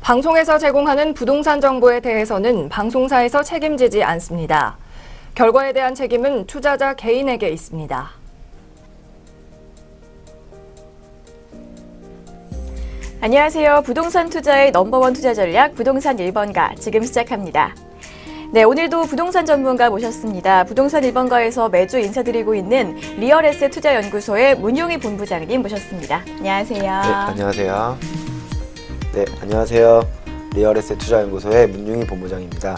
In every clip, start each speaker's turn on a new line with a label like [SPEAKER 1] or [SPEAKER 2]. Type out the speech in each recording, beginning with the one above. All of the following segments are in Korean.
[SPEAKER 1] 방송에서 제공하는 부동산 정보에 대해서는 방송사에서 책임지지 않습니다. 결과에 대한 책임은 투자자 개인에게 있습니다.
[SPEAKER 2] 안녕하세요. 부동산 투자의 넘버원 투자 전략 부동산 1번가 지금 시작합니다. 네, 오늘도 부동산 전문가 모셨습니다. 부동산 1번가에서 매주 인사드리고 있는 리얼에셋 투자연구소의 문용희 본부장님 모셨습니다. 안녕하세요.
[SPEAKER 3] 네, 안녕하세요. 네, 안녕하세요. 리얼에셋 투자연구소의 문용희 본부장입니다.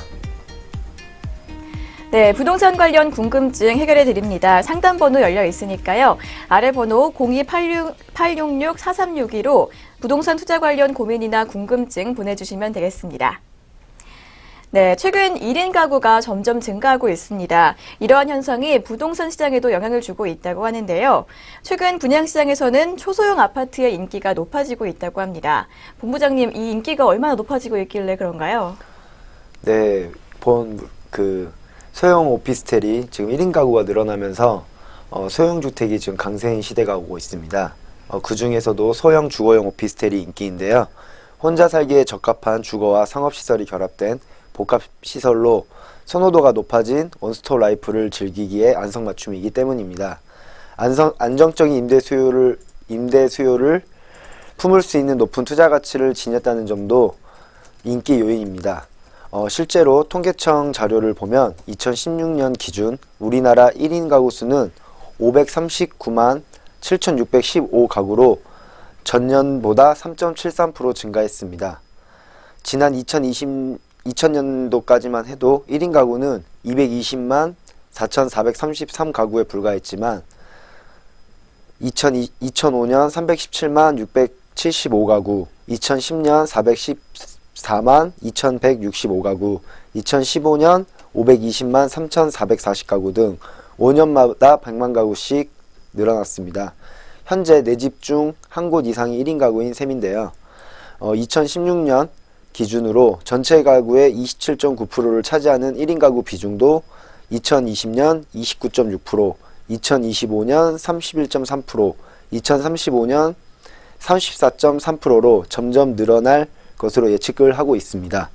[SPEAKER 2] 네, 부동산 관련 궁금증 해결해 드립니다. 상담 번호 열려 있으니까요. 아래 번호 02-866-4362로 부동산 투자 관련 고민이나 궁금증 보내주시면 되겠습니다. 네, 최근 1인 가구가 점점 증가하고 있습니다. 이러한 현상이 부동산 시장에도 영향을 주고 있다고 하는데요. 최근 분양시장에서는 초소형 아파트의 인기가 높아지고 있다고 합니다. 본부장님, 이 인기가 얼마나 높아지고 있길래 그런가요?
[SPEAKER 3] 네, 소형 오피스텔이 지금 1인 가구가 늘어나면서 소형 주택이 지금 강세인 시대가 오고 있습니다. 그 중에서도 소형 주거용 오피스텔이 인기인데요. 혼자 살기에 적합한 주거와 상업시설이 결합된 복합시설로 선호도가 높아진 원스톱 라이프를 즐기기에 안성맞춤이기 때문입니다. 안정적인 임대 수요를 품을 수 있는 높은 투자 가치를 지녔다는 점도 인기 요인입니다. 실제로 통계청 자료를 보면 2016년 기준 우리나라 1인 가구 수는 539만 7,615가구로 전년보다 3.73% 증가했습니다. 지난 2000년도까지만 해도 1인 가구는 220만 4,433가구에 불과했지만 2005년 317만 675가구, 2010년 414만 2165가구, 2015년 520만 3440가구 등 5년마다 100만 가구씩 늘어났습니다. 현재 4집 중 한 곳 이상이 1인 가구인 셈인데요. 2016년 기준으로 전체 가구의 27.9%를 차지하는 1인 가구 비중도 2020년 29.6%, 2025년 31.3%, 2035년 34.3%로 점점 늘어날 것으로 예측을 하고 있습니다.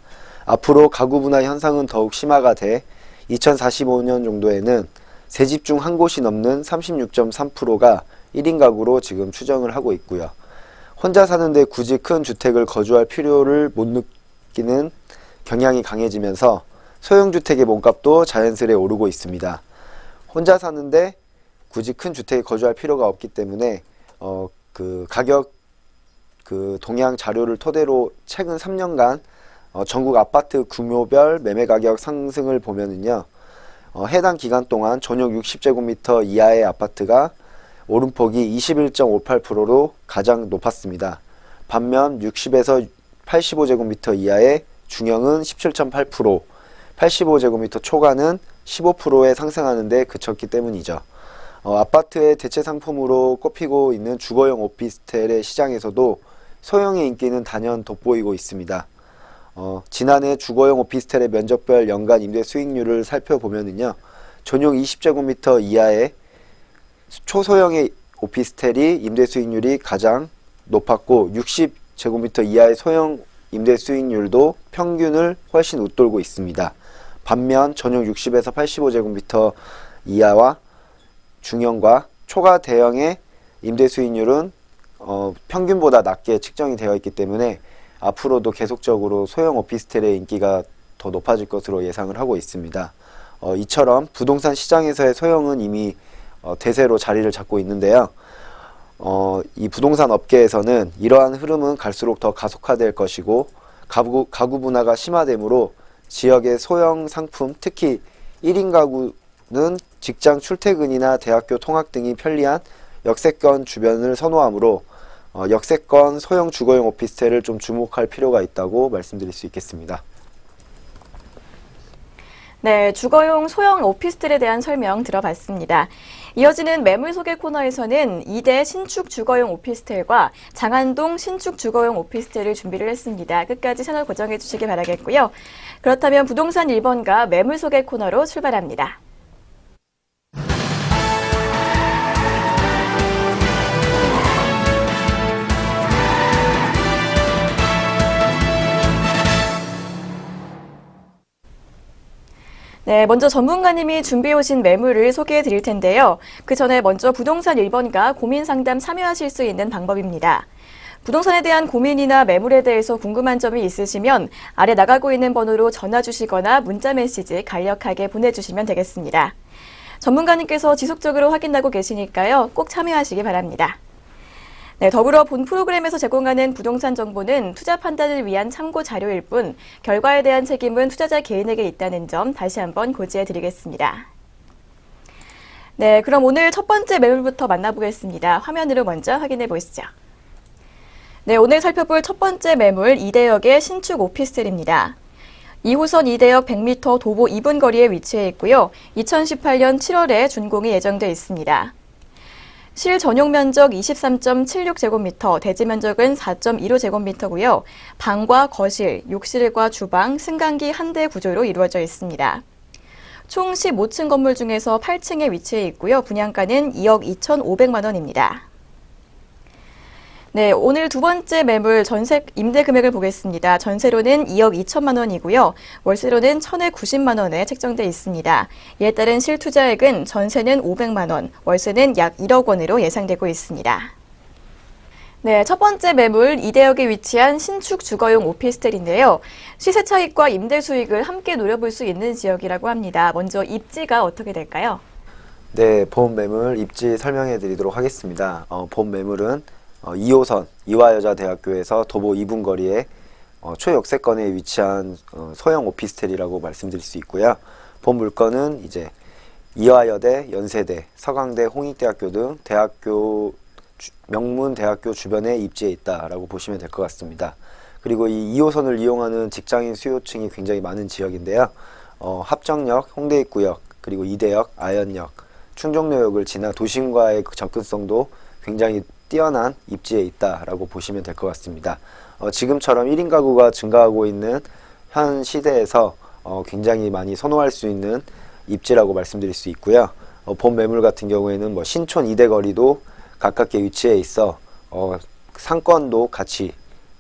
[SPEAKER 3] 앞으로 가구 분화 현상은 더욱 심화가 돼 2045년 정도에는 3집 중 한 곳이 넘는 36.3%가 1인 가구로 지금 추정을 하고 있고요. 혼자 사는데 굳이 큰 주택을 거주할 필요를 못 느끼는 경향이 강해지면서 소형주택의 몸값도 자연스레 오르고 있습니다. 혼자 사는데 굳이 큰 주택에 거주할 필요가 없기 때문에 가격 동향 자료를 토대로 최근 3년간 전국 아파트 규모별 매매 가격 상승을 보면은요, 해당 기간 동안 전용 60제곱미터 이하의 아파트가 오름폭이 21.58%로 가장 높았습니다. 반면 60에서 85제곱미터 이하의 중형은 17.8%, 85제곱미터 초과는 15%에 상승하는 데 그쳤기 때문이죠. 아파트의 대체 상품으로 꼽히고 있는 주거용 오피스텔의 시장에서도 소형의 인기는 단연 돋보이고 있습니다. 지난해 주거용 오피스텔의 면적별 연간 임대 수익률을 살펴보면은요, 전용 20제곱미터 이하의 초소형의 오피스텔이 임대 수익률이 가장 높았고 60제곱미터 이하의 소형 임대 수익률도 평균을 훨씬 웃돌고 있습니다. 반면 전용 60에서 85제곱미터 이하와 중형과 초과 대형의 임대 수익률은 평균보다 낮게 측정이 되어 있기 때문에 앞으로도 계속적으로 소형 오피스텔의 인기가 더 높아질 것으로 예상을 하고 있습니다. 이처럼 부동산 시장에서의 소형은 이미 대세로 자리를 잡고 있는데요. 이 부동산 업계에서는 이러한 흐름은 갈수록 더 가속화될 것이고 가구 분화가 심화되므로 지역의 소형 상품, 특히 1인 가구는 직장 출퇴근이나 대학교 통학 등이 편리한 역세권 주변을 선호하므로 역세권 소형 주거용 오피스텔을 좀 주목할 필요가 있다고 말씀드릴 수 있겠습니다.
[SPEAKER 2] 네, 주거용 소형 오피스텔에 대한 설명 들어봤습니다. 이어지는 매물 소개 코너에서는 2대 신축 주거용 오피스텔과 장안동 신축 주거용 오피스텔을 준비를 했습니다. 끝까지 채널 고정해 주시기 바라겠고요. 그렇다면 부동산 1번가 매물 소개 코너로 출발합니다. 네, 먼저 전문가님이 준비해 오신 매물을 소개해 드릴 텐데요. 그 전에 먼저 부동산 1번가 고민 상담 참여하실 수 있는 방법입니다. 부동산에 대한 고민이나 매물에 대해서 궁금한 점이 있으시면 아래 나가고 있는 번호로 전화 주시거나 문자 메시지 간략하게 보내주시면 되겠습니다. 전문가님께서 지속적으로 확인하고 계시니까요. 꼭 참여하시기 바랍니다. 네, 더불어 본 프로그램에서 제공하는 부동산 정보는 투자 판단을 위한 참고 자료일 뿐 결과에 대한 책임은 투자자 개인에게 있다는 점 다시 한번 고지해 드리겠습니다. 네, 그럼 오늘 첫 번째 매물부터 만나보겠습니다. 화면으로 먼저 확인해 보시죠. 네, 오늘 살펴볼 첫 번째 매물 이대역의 신축 오피스텔입니다. 2호선 이대역 100m 도보 2분 거리에 위치해 있고요. 2018년 7월에 준공이 예정돼 있습니다. 실 전용 면적 23.76제곱미터, 대지 면적은 4.15제곱미터고요. 방과 거실, 욕실과 주방, 승강기 한 대 구조로 이루어져 있습니다. 총 15층 건물 중에서 8층에 위치해 있고요. 분양가는 2억 2,500만 원입니다. 네, 오늘 두 번째 매물 전세 임대 금액을 보겠습니다. 전세로는 2억 2천만 원이고요. 월세로는 1,090만 원에 책정돼 있습니다. 이에 따른 실투자액은 전세는 500만 원, 월세는 약 1억 원으로 예상되고 있습니다. 네, 첫 번째 매물 이대역에 위치한 신축 주거용 오피스텔인데요. 시세 차익과 임대 수익을 함께 노려볼 수 있는 지역이라고 합니다. 먼저 입지가 어떻게 될까요?
[SPEAKER 3] 네, 본 매물 입지 설명해 드리도록 하겠습니다. 본 매물은 2호선 이화여자대학교에서 도보 2분 거리에 초역세권에 위치한 소형 오피스텔이라고 말씀드릴 수 있고요. 본 물건은 이제 이화여대, 연세대, 서강대, 홍익대학교 등 명문 대학교 주변에 입지해 있다라고 보시면 될 것 같습니다. 그리고 이 2호선을 이용하는 직장인 수요층이 굉장히 많은 지역인데요. 합정역, 홍대입구역, 그리고 이대역, 아현역, 충정로역을 지나 도심과의 접근성도 굉장히 뛰어난 입지에 있다라고 보시면 될 것 같습니다. 지금처럼 1인 가구가 증가하고 있는 현 시대에서 굉장히 많이 선호할 수 있는 입지라고 말씀드릴 수 있고요. 본 매물 같은 경우에는 뭐 신촌 이대거리도 가깝게 위치해 있어 상권도 같이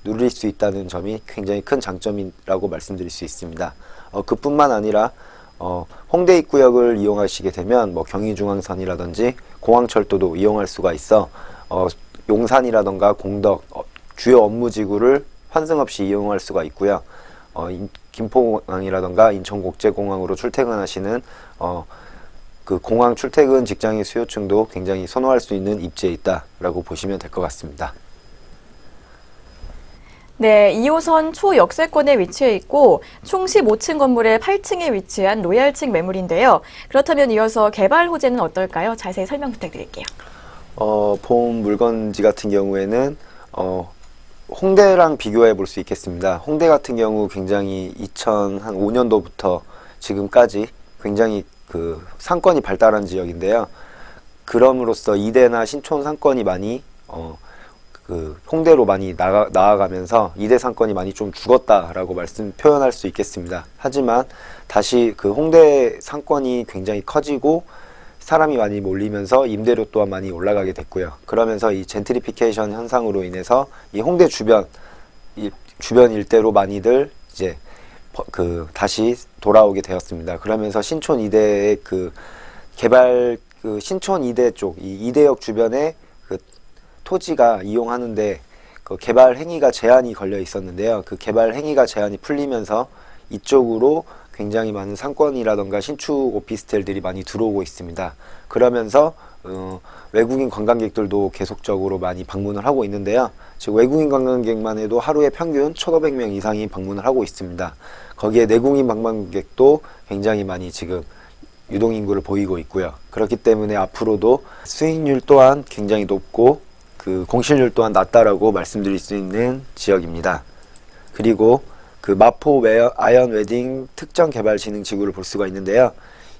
[SPEAKER 3] 누릴 수 있다는 점이 굉장히 큰 장점이라고 말씀드릴 수 있습니다. 그뿐만 아니라 홍대 입구역을 이용하시게 되면 뭐 경의중앙선이라든지 공항철도도 이용할 수가 있어 용산이라던가 공덕 주요 업무지구를 환승 없이 이용할 수가 있고요. 김포공항이라던가 인천국제공항으로 출퇴근하시는 그 공항 출퇴근 직장인 수요층도 굉장히 선호할 수 있는 입지에 있다라고 보시면 될 것 같습니다.
[SPEAKER 2] 네, 2호선 초역세권에 위치해 있고 총 15층 건물의 8층에 위치한 로얄층 매물인데요. 그렇다면 이어서 개발 호재는 어떨까요? 자세히 설명 부탁드릴게요.
[SPEAKER 3] 본 물건지 같은 경우에는 홍대랑 비교해 볼 수 있겠습니다. 홍대 같은 경우 굉장히 2005년도부터 지금까지 굉장히 그 상권이 발달한 지역인데요. 그럼으로써 이대나 신촌 상권이 많이 그 홍대로 많이 나아가면서 이대 상권이 많이 좀 죽었다라고 표현할 수 있겠습니다. 하지만 다시 그 홍대 상권이 굉장히 커지고 사람이 많이 몰리면서 임대료 또한 많이 올라가게 됐고요. 그러면서 이 젠트리피케이션 현상으로 인해서 이 홍대 주변 일대로 많이들 이제 다시 돌아오게 되었습니다. 그러면서 신촌 이대의 그 개발 신촌 이대 쪽 이 이대역 주변에 그 토지가 이용하는데 그 개발 행위가 제한이 걸려 있었는데요. 그 개발 행위가 제한이 풀리면서 이쪽으로 굉장히 많은 상권이라던가 신축 오피스텔들이 많이 들어오고 있습니다. 그러면서 외국인 관광객들도 계속적으로 많이 방문을 하고 있는데요. 지금 외국인 관광객만 해도 하루에 평균 1,500명 이상이 방문을 하고 있습니다. 거기에 내국인 관광객도 굉장히 많이 지금 유동인구를 보이고 있고요. 그렇기 때문에 앞으로도 수익률 또한 굉장히 높고 그 공실률 또한 낮다라고 말씀드릴 수 있는 지역입니다. 그리고 그 마포 아현 웨딩 특정 개발 진흥 지구를 볼 수가 있는데요.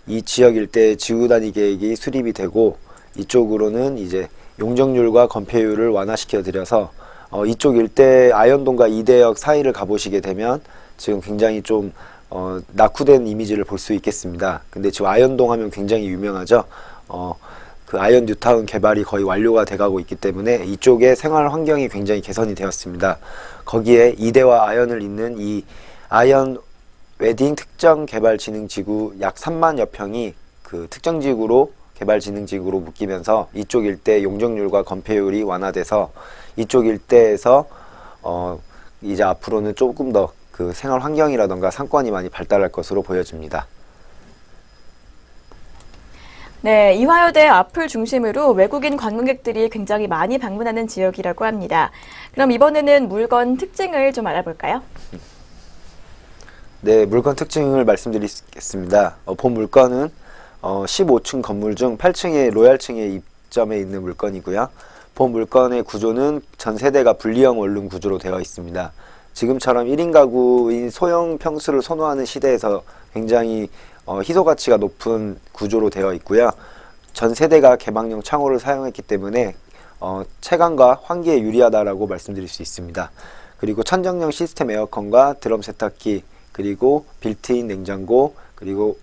[SPEAKER 3] 이 지역 일대 지구 단위 계획이 수립이 되고 이쪽으로는 이제 용적률과 건폐율을 완화시켜 드려서 이쪽 일대 아현동과 이대역 사이를 가보시게 되면 지금 굉장히 좀 낙후된 이미지를 볼 수 있겠습니다. 근데 지금 아현동 하면 굉장히 유명하죠. 그 아현 뉴타운 개발이 거의 완료가 돼가고 있기 때문에 이쪽의 생활 환경이 굉장히 개선이 되었습니다. 거기에 이대와 아현을 잇는 이 아현 웨딩 특정개발진흥지구 약 3만여 평이 그 특정지구로 개발진흥지구로 묶이면서 이쪽 일대 용적률과 건폐율이 완화돼서 이쪽 일대에서 이제 앞으로는 조금 더 그 생활 환경이라던가 상권이 많이 발달할 것으로 보여집니다.
[SPEAKER 2] 네, 이화여대 앞을 중심으로 외국인 관광객들이 굉장히 많이 방문하는 지역이라고 합니다. 그럼 이번에는 물건 특징을 좀 알아볼까요?
[SPEAKER 3] 네, 물건 특징을 말씀드리겠습니다. 본 물건은 15층 건물 중 8층의 로얄층에 입점해 있는 물건이고요. 본 물건의 구조는 전 세대가 분리형 원룸 구조로 되어 있습니다. 지금처럼 1인 가구인 소형 평수를 선호하는 시대에서 굉장히 희소 가치가 높은 구조로 되어 있고요. 전 세대가 개방형 창호를 사용했기 때문에 채광과 환기에 유리하다라고 말씀드릴 수 있습니다. 그리고 천정형 시스템 에어컨과 드럼 세탁기, 그리고 빌트인 냉장고, 그리고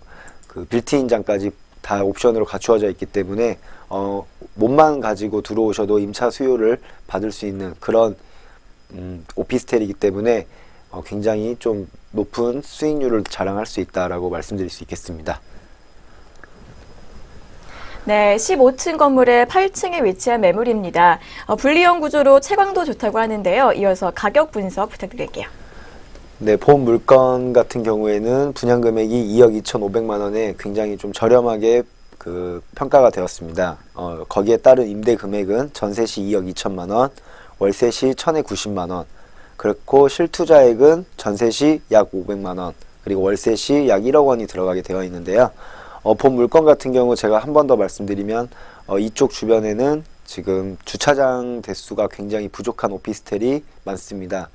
[SPEAKER 3] 그 빌트인장까지 다 옵션으로 갖추어져 있기 때문에 몸만 가지고 들어오셔도 임차 수요를 받을 수 있는 그런 오피스텔이기 때문에 굉장히 좀 높은 수익률을 자랑할 수 있다라고 말씀드릴 수 있겠습니다.
[SPEAKER 2] 네, 15층 건물의 8층에 위치한 매물입니다. 분리형 구조로 채광도 좋다고 하는데요. 이어서 가격 분석 부탁드릴게요.
[SPEAKER 3] 네, 본 물건 같은 경우에는 분양 금액이 2억 2,500만 원에 굉장히 좀 저렴하게 그 평가가 되었습니다. 거기에 따른 임대 금액은 전세 시 2억 2천만 원, 월세 시 1,000에 90만 원, 그렇고 실투자액은 전세 시 약 500만 원, 그리고 월세 시 약 1억 원이 들어가게 되어 있는데요. 본 물건 같은 경우 제가 한 번 더 말씀드리면 이쪽 주변에는 지금 주차장 대수가 굉장히 부족한 오피스텔이 많습니다.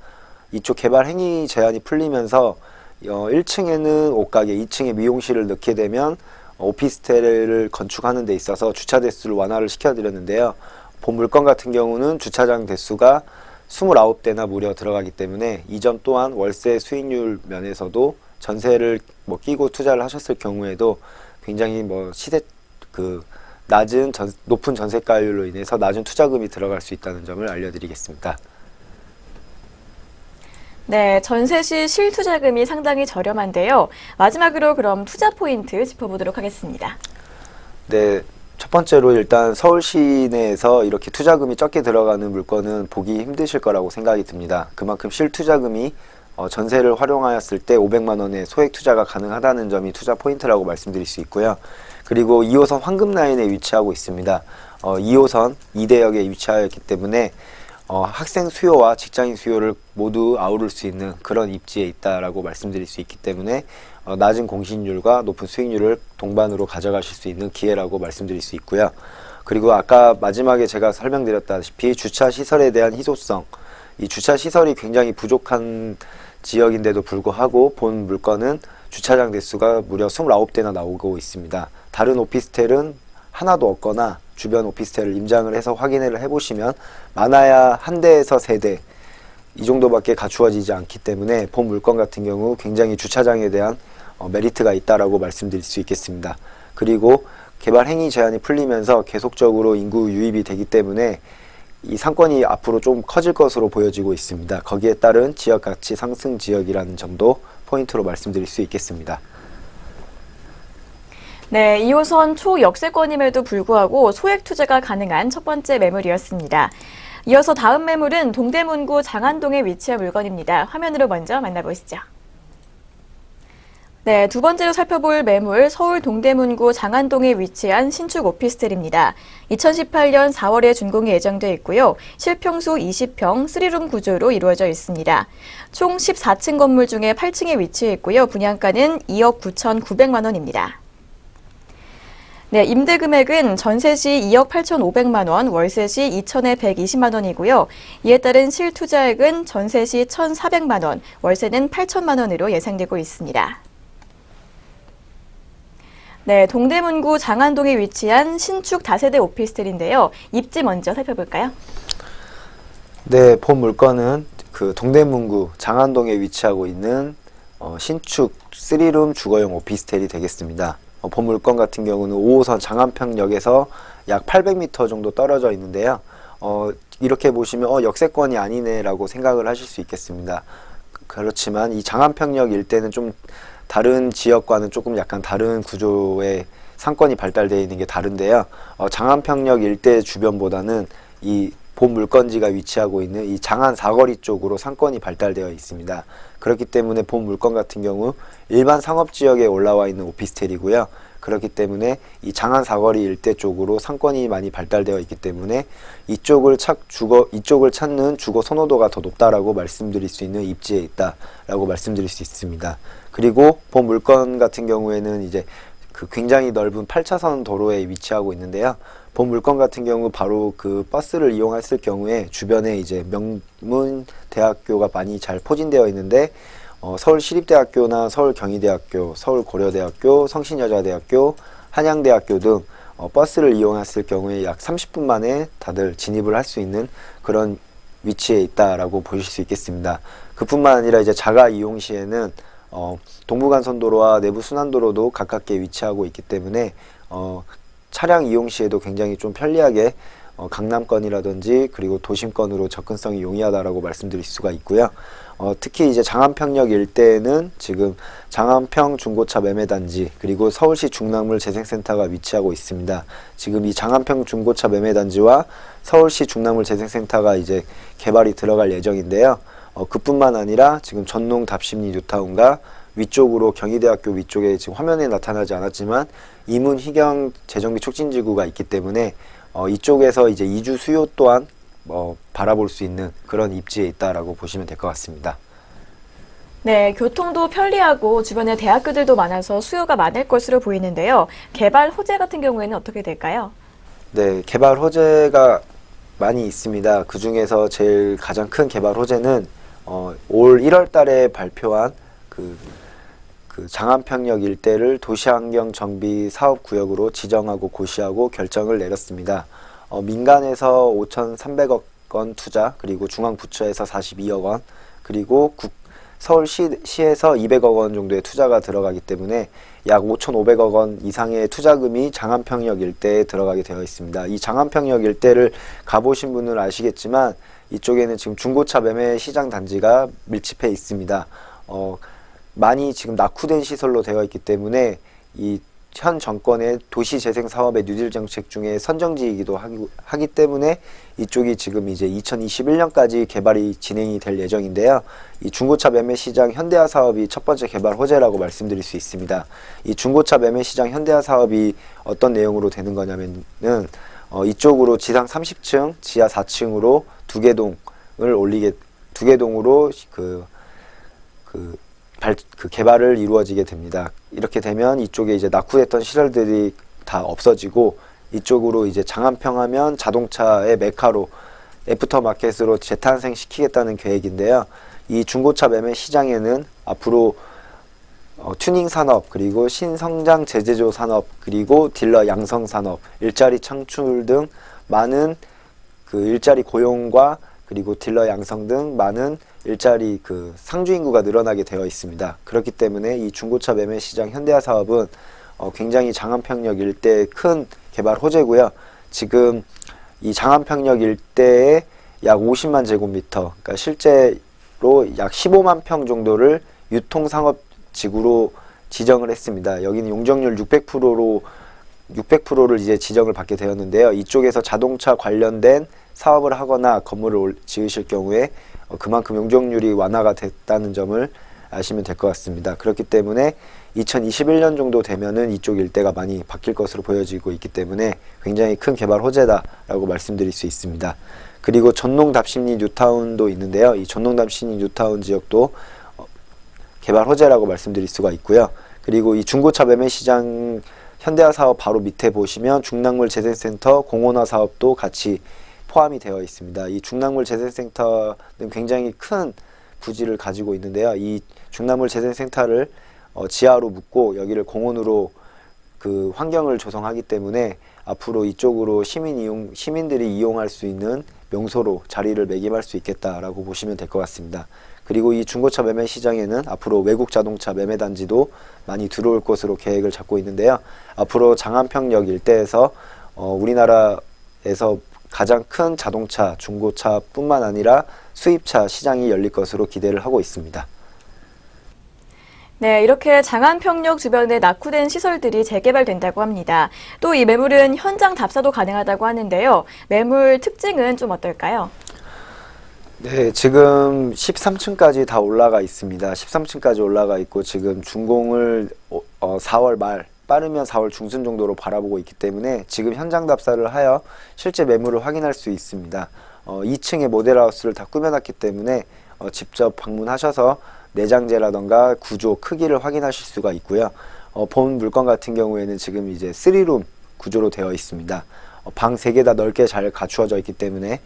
[SPEAKER 3] 이쪽 개발 행위 제한이 풀리면서 1층에는 옷가게, 2층에 미용실을 넣게 되면 오피스텔을 건축하는 데 있어서 주차 대수를 완화를 시켜드렸는데요. 본 물건 같은 경우는 주차장 대수가 29대나 무려 들어가기 때문에 이 점 또한 월세 수익률 면에서도 전세를 뭐 끼고 투자를 하셨을 경우에도 굉장히 뭐 시세 그 높은 전세가율로 인해서 낮은 투자금이 들어갈 수 있다는 점을 알려드리겠습니다.
[SPEAKER 2] 네, 전세 시 실투자금이 상당히 저렴한데요. 마지막으로 그럼 투자 포인트 짚어보도록 하겠습니다.
[SPEAKER 3] 네, 첫 번째로 일단 서울 시내에서 이렇게 투자금이 적게 들어가는 물건은 보기 힘드실 거라고 생각이 듭니다. 그만큼 실투자금이 전세를 활용하였을 때 500만 원의 소액 투자가 가능하다는 점이 투자 포인트라고 말씀드릴 수 있고요. 그리고 2호선 황금라인에 위치하고 있습니다. 2호선 이대역에 위치하였기 때문에 학생 수요와 직장인 수요를 모두 아우를 수 있는 그런 입지에 있다라고 말씀드릴 수 있기 때문에 낮은 공시률과 높은 수익률을 동반으로 가져가실 수 있는 기회라고 말씀드릴 수 있고요. 그리고 아까 마지막에 제가 설명드렸다시피 주차 시설에 대한 희소성, 이 주차 시설이 굉장히 부족한 지역인데도 불구하고 본 물건은 주차장 대수가 무려 29대나 나오고 있습니다. 다른 오피스텔은 하나도 없거나 주변 오피스텔을 임장을 해서 확인을 해보시면 많아야 한 대에서 세 대 이 정도밖에 갖추어지지 않기 때문에 본 물건 같은 경우 굉장히 주차장에 대한 메리트가 있다라고 말씀드릴 수 있겠습니다. 그리고 개발 행위 제한이 풀리면서 계속적으로 인구 유입이 되기 때문에 이 상권이 앞으로 좀 커질 것으로 보여지고 있습니다. 거기에 따른 지역 가치 상승 지역이라는 점도 포인트로 말씀드릴 수 있겠습니다.
[SPEAKER 2] 네, 2호선 초역세권임에도 불구하고 소액 투자가 가능한 첫 번째 매물이었습니다. 이어서 다음 매물은 동대문구 장안동에 위치한 물건입니다. 화면으로 먼저 만나보시죠. 네, 두 번째로 살펴볼 매물, 서울 동대문구 장안동에 위치한 신축 오피스텔입니다. 2018년 4월에 준공이 예정돼 있고요. 실평수 20평, 3룸 구조로 이루어져 있습니다. 총 14층 건물 중에 8층에 위치해 있고요. 분양가는 2억 9,900만 원입니다. 네, 임대 금액은 전세 시 2억 8,500만 원, 월세 시 2천에 120만 원이고요. 이에 따른 실투자액은 전세 시 1,400만 원, 월세는 8천만 원으로 예상되고 있습니다. 네, 동대문구 장안동에 위치한 신축 다세대 오피스텔인데요. 입지 먼저 살펴볼까요?
[SPEAKER 3] 네, 본 물건은 그 동대문구 장안동에 위치하고 있는 신축 3룸 주거용 오피스텔이 되겠습니다. 본 물건 같은 경우는 5호선 장안평역에서 약 800m 정도 떨어져 있는데요. 이렇게 보시면 역세권이 아니네 라고 생각을 하실 수 있겠습니다. 그렇지만 이 장안평역 일대는 좀 다른 지역과는 조금 약간 다른 구조의 상권이 발달되어 있는 게 다른데요. 장안평역 일대 주변보다는 이 본 물건지가 위치하고 있는 이 장안 사거리 쪽으로 상권이 발달되어 있습니다. 그렇기 때문에 본 물건 같은 경우 일반 상업지역에 올라와 있는 오피스텔이고요. 그렇기 때문에 이 장안 사거리 일대 쪽으로 상권이 많이 발달되어 있기 때문에 이쪽을 찾는 주거 선호도가 더 높다라고 말씀드릴 수 있는 입지에 있다라고 말씀드릴 수 있습니다. 그리고 본 물건 같은 경우에는 이제 그 굉장히 넓은 8차선 도로에 위치하고 있는데요. 본 물건 같은 경우 바로 그 버스를 이용했을 경우에 주변에 이제 명문 대학교가 많이 잘 포진되어 있는데 서울시립대학교나 서울경희대학교, 서울고려대학교, 성신여자대학교, 한양대학교 등 버스를 이용했을 경우에 약 30분 만에 다들 진입을 할 수 있는 그런 위치에 있다라고 보실 수 있겠습니다. 그뿐만 아니라 이제 자가 이용 시에는 동부간선도로와 내부순환도로도 가깝게 위치하고 있기 때문에 차량 이용 시에도 굉장히 좀 편리하게 강남권이라든지 그리고 도심권으로 접근성이 용이하다라고 말씀드릴 수가 있고요. 특히 이제 장안평역 일대에는 지금 장안평 중고차 매매단지 그리고 서울시 중랑물 재생센터가 위치하고 있습니다. 지금 이 장안평 중고차 매매단지와 서울시 중랑물 재생센터가 이제 개발이 들어갈 예정인데요. 그뿐만 아니라 지금 전농 답심리 뉴타운과 위쪽으로 경희대학교 위쪽에 지금 화면에 나타나지 않았지만 이문 희경 재정비 촉진지구가 있기 때문에 이쪽에서 이제 이주 수요 또한 바라볼 수 있는 그런 입지에 있다라고 보시면 될 것 같습니다.
[SPEAKER 2] 네, 교통도 편리하고 주변에 대학교들도 많아서 수요가 많을 것으로 보이는데요. 개발 호재 같은 경우에는 어떻게 될까요?
[SPEAKER 3] 네, 개발 호재가 많이 있습니다. 그 중에서 제일 가장 큰 개발 호재는 올 1월 달에 발표한 그 장안평역 일대를 도시환경 정비 사업구역으로 지정하고 고시하고 결정을 내렸습니다. 민간에서 5,300억 원 투자, 그리고 중앙부처에서 42억 원, 그리고 서울시에서 200억 원 정도의 투자가 들어가기 때문에 약 5,500억 원 이상의 투자금이 장안평역 일대에 들어가게 되어 있습니다. 이 장안평역 일대를 가보신 분은 아시겠지만 이쪽에는 지금 중고차 매매 시장 단지가 밀집해 있습니다. 많이 지금 낙후된 시설로 되어 있기 때문에 이 현 정권의 도시재생 사업의 뉴딜 정책 중에 선정지이기도 하기 때문에 이쪽이 지금 이제 2021년까지 개발이 진행이 될 예정인데요. 이 중고차 매매 시장 현대화 사업이 첫 번째 개발 호재라고 말씀드릴 수 있습니다. 이 중고차 매매 시장 현대화 사업이 어떤 내용으로 되는 거냐면은 이쪽으로 지상 30층, 지하 4층으로 두 개 동으로 개발을 이루어지게 됩니다. 이렇게 되면 이쪽에 이제 낙후됐던 시설들이 다 없어지고 이쪽으로 이제 장안평하면 자동차의 메카로 애프터마켓으로 재탄생시키겠다는 계획인데요. 이 중고차 매매 시장에는 앞으로 튜닝 산업, 그리고 신성장 재제조 산업, 그리고 딜러 양성 산업, 일자리 창출 등 많은 그 일자리 고용과 그리고 딜러 양성 등 많은 일자리 상주 인구가 늘어나게 되어 있습니다. 그렇기 때문에 이 중고차 매매 시장 현대화 사업은 굉장히 장안평역 일대의 큰 개발 호재고요. 지금 이 장안평역 일대에 약 50만 제곱미터, 그러니까 실제로 약 15만 평 정도를 유통상업지구로 지정을 했습니다. 여기는 용적률 600%를 이제 지정을 받게 되었는데요. 이쪽에서 자동차 관련된 사업을 하거나 건물을 지으실 경우에 그만큼 용적률이 완화가 됐다는 점을 아시면 될 것 같습니다. 그렇기 때문에 2021년 정도 되면은 이쪽 일대가 많이 바뀔 것으로 보여지고 있기 때문에 굉장히 큰 개발 호재다라고 말씀드릴 수 있습니다. 그리고 전농 답심리 뉴타운도 있는데요. 이 전농 답심리 뉴타운 지역도 개발 호재라고 말씀드릴 수가 있고요. 그리고 이 중고차 매매 시장 현대화 사업 바로 밑에 보시면 중랑물 재생센터 공원화 사업도 같이 포함이 되어 있습니다. 이 중랑물 재생센터는 굉장히 큰 부지를 가지고 있는데요. 이 중랑물 재생센터를 지하로 묶고 여기를 공원으로 그 환경을 조성하기 때문에 앞으로 이쪽으로 시민들이 이용할 수 있는 명소로 자리를 매김할 수 있겠다라고 보시면 될 것 같습니다. 그리고 이 중고차 매매 시장에는 앞으로 외국 자동차 매매 단지도 많이 들어올 것으로 계획을 잡고 있는데요. 앞으로 장안평역 일대에서 우리나라에서 가장 큰 자동차, 중고차뿐만 아니라 수입차 시장이 열릴 것으로 기대를 하고 있습니다.
[SPEAKER 2] 네, 이렇게 장안평역 주변에 낙후된 시설들이 재개발된다고 합니다. 또 이 매물은 현장 답사도 가능하다고 하는데요. 매물 특징은 좀 어떨까요?
[SPEAKER 3] 네, 지금 13층까지 다 올라가 있습니다. 13층까지 올라가 있고 지금 준공을 4월 말, 빠르면 4월 중순 정도로 바라보고 있기 때문에 지금 현장 답사를 하여 실제 매물을 확인할 수 있습니다. 2층에 모델하우스를 다 꾸며놨기 때문에 직접 방문하셔서 내장재라던가 구조, 크기를 확인하실 수가 있고요. 본 물건 같은 경우에는 지금 이제 3룸 구조로 되어 있습니다. 방 3개 다 넓게 잘 갖추어져 있기 때문에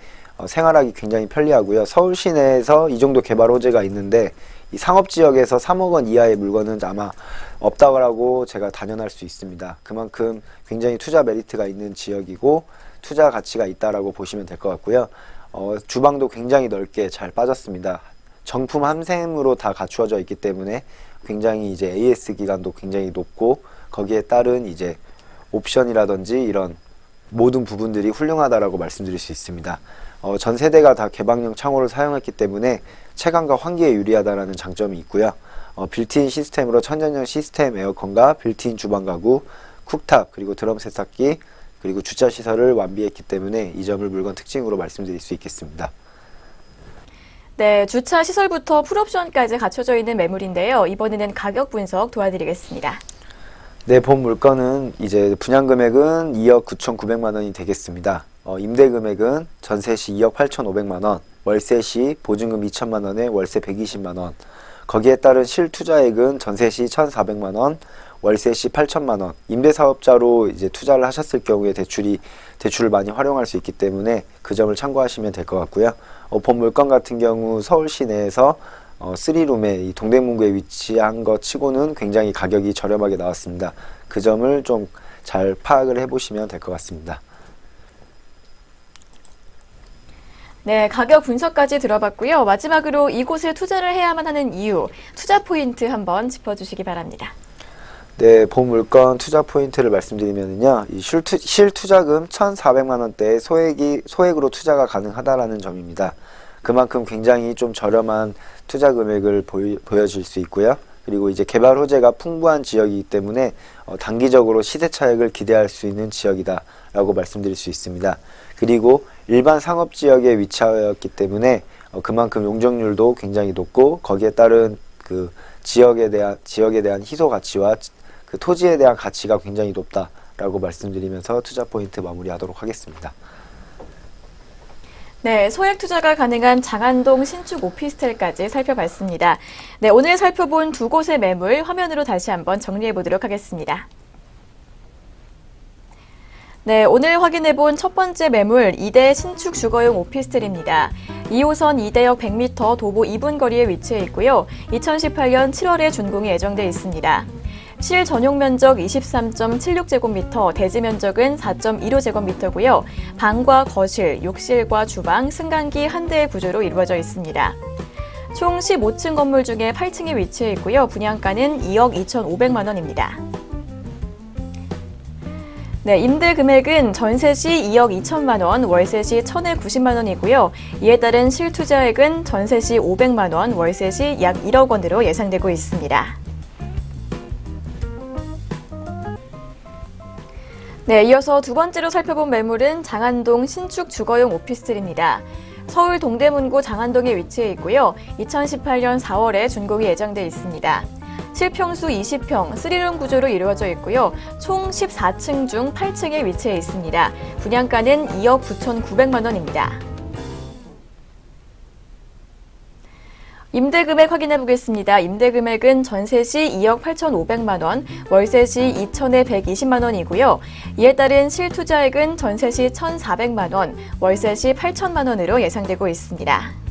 [SPEAKER 3] 생활하기 굉장히 편리하고요. 서울 시내에서 이 정도 개발 호재가 있는데 이 상업지역에서 3억 원 이하의 물건은 아마 없다고 제가 단언할 수 있습니다. 그만큼 굉장히 투자 메리트가 있는 지역이고 투자 가치가 있다라고 보시면 될 것 같고요. 주방도 굉장히 넓게 잘 빠졌습니다. 정품 함샘으로 다 갖추어져 있기 때문에 굉장히 이제 AS 기간도 굉장히 높고 거기에 따른 이제 옵션이라든지 이런 모든 부분들이 훌륭하다라고 말씀드릴 수 있습니다. 전 세대가 다 개방형 창호를 사용했기 때문에 채광과 환기에 유리하다라는 장점이 있고요. 빌트인 시스템으로 천연형 시스템 에어컨과 빌트인 주방 가구, 쿡탑, 그리고 드럼 세탁기, 그리고 주차 시설을 완비했기 때문에 이 점을 물건 특징으로 말씀드릴 수 있겠습니다.
[SPEAKER 2] 네, 주차 시설부터 풀옵션까지 갖춰져 있는 매물인데요. 이번에는 가격 분석 도와드리겠습니다.
[SPEAKER 3] 네, 본 물건은 이제 분양 금액은 2억 9,900만 원이 되겠습니다. 임대 금액은 전세 시 2억 8,500만 원, 월세 시 보증금 2천만 원에 월세 120만 원, 거기에 따른 실투자액은 전세 시 1,400만 원, 월세 시 8천만 원, 임대사업자로 이제 투자를 하셨을 경우에 대출을 많이 활용할 수 있기 때문에 그 점을 참고하시면 될 것 같고요. 본 물건 같은 경우 서울 시내에서 3룸에 이 동대문구에 위치한 것 치고는 굉장히 가격이 저렴하게 나왔습니다. 그 점을 좀 잘 파악을 해보시면 될 것 같습니다.
[SPEAKER 2] 네, 가격 분석까지 들어봤고요. 마지막으로 이곳에 투자를 해야만 하는 이유, 투자 포인트 한번 짚어주시기 바랍니다.
[SPEAKER 3] 네, 본 물건 투자 포인트를 말씀드리면요, 이 실투자금 1,400만 원대의 소액으로 투자가 가능하다라는 점입니다. 그만큼 굉장히 좀 저렴한 투자 금액을 보여질 수 있고요. 그리고 이제 개발 호재가 풍부한 지역이기 때문에 단기적으로 시세 차익을 기대할 수 있는 지역이다라고 말씀드릴 수 있습니다. 그리고 일반 상업 지역에 위치하였기 때문에 그만큼 용적률도 굉장히 높고 거기에 따른 그 지역에 대한 희소 가치와 그 토지에 대한 가치가 굉장히 높다라고 말씀드리면서 투자 포인트 마무리하도록 하겠습니다.
[SPEAKER 2] 네, 소액 투자가 가능한 장안동 신축 오피스텔까지 살펴봤습니다. 네, 오늘 살펴본 두 곳의 매물 화면으로 다시 한번 정리해 보도록 하겠습니다. 네, 오늘 확인해본 첫 번째 매물 2대 신축 주거용 오피스텔입니다. 2호선 2대역 100m 도보 2분 거리에 위치해 있고요. 2018년 7월에 준공이 예정돼 있습니다. 실 전용 면적 23.76제곱미터, 대지 면적은 4.15제곱미터고요. 방과 거실, 욕실과 주방, 승강기 한 대의 구조로 이루어져 있습니다. 총 15층 건물 중에 8층에 위치해 있고요. 분양가는 2억 2,500만 원입니다. 네, 임대 금액은 전세 시 2억 2천만 원, 월세 시 1,090만 원이고요. 이에 따른 실투자액은 전세 시 500만 원, 월세 시 약 1억 원으로 예상되고 있습니다. 네, 이어서 두 번째로 살펴본 매물은 장안동 신축 주거용 오피스텔입니다. 서울 동대문구 장안동에 위치해 있고요. 2018년 4월에 준공이 예정돼 있습니다. 실평수 20평, 3룸 구조로 이루어져 있고요. 총 14층 중 8층에 위치해 있습니다. 분양가는 2억 9,900만 원입니다. 임대금액 확인해 보겠습니다. 임대금액은 전세 시 2억 8,500만 원, 월세 시 2천에 120만 원이고요. 이에 따른 실투자액은 전세 시 1,400만 원, 월세 시 8천만 원으로 예상되고 있습니다.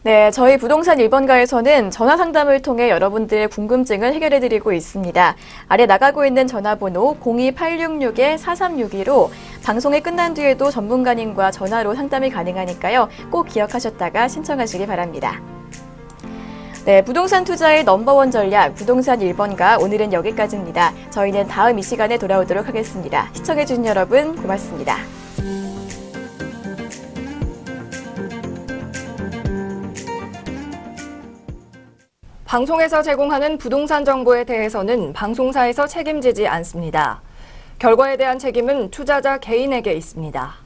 [SPEAKER 2] 네, 저희 부동산 1번가에서는 전화 상담을 통해 여러분들의 궁금증을 해결해드리고 있습니다. 아래 나가고 있는 전화번호 02866-4362로 방송이 끝난 뒤에도 전문가님과 전화로 상담이 가능하니까요. 꼭 기억하셨다가 신청하시기 바랍니다. 네, 부동산 투자의 넘버원 전략, 부동산 1번가 오늘은 여기까지입니다. 저희는 다음 이 시간에 돌아오도록 하겠습니다. 시청해주신 여러분 고맙습니다.
[SPEAKER 1] 방송에서 제공하는 부동산 정보에 대해서는 방송사에서 책임지지 않습니다. 결과에 대한 책임은 투자자 개인에게 있습니다.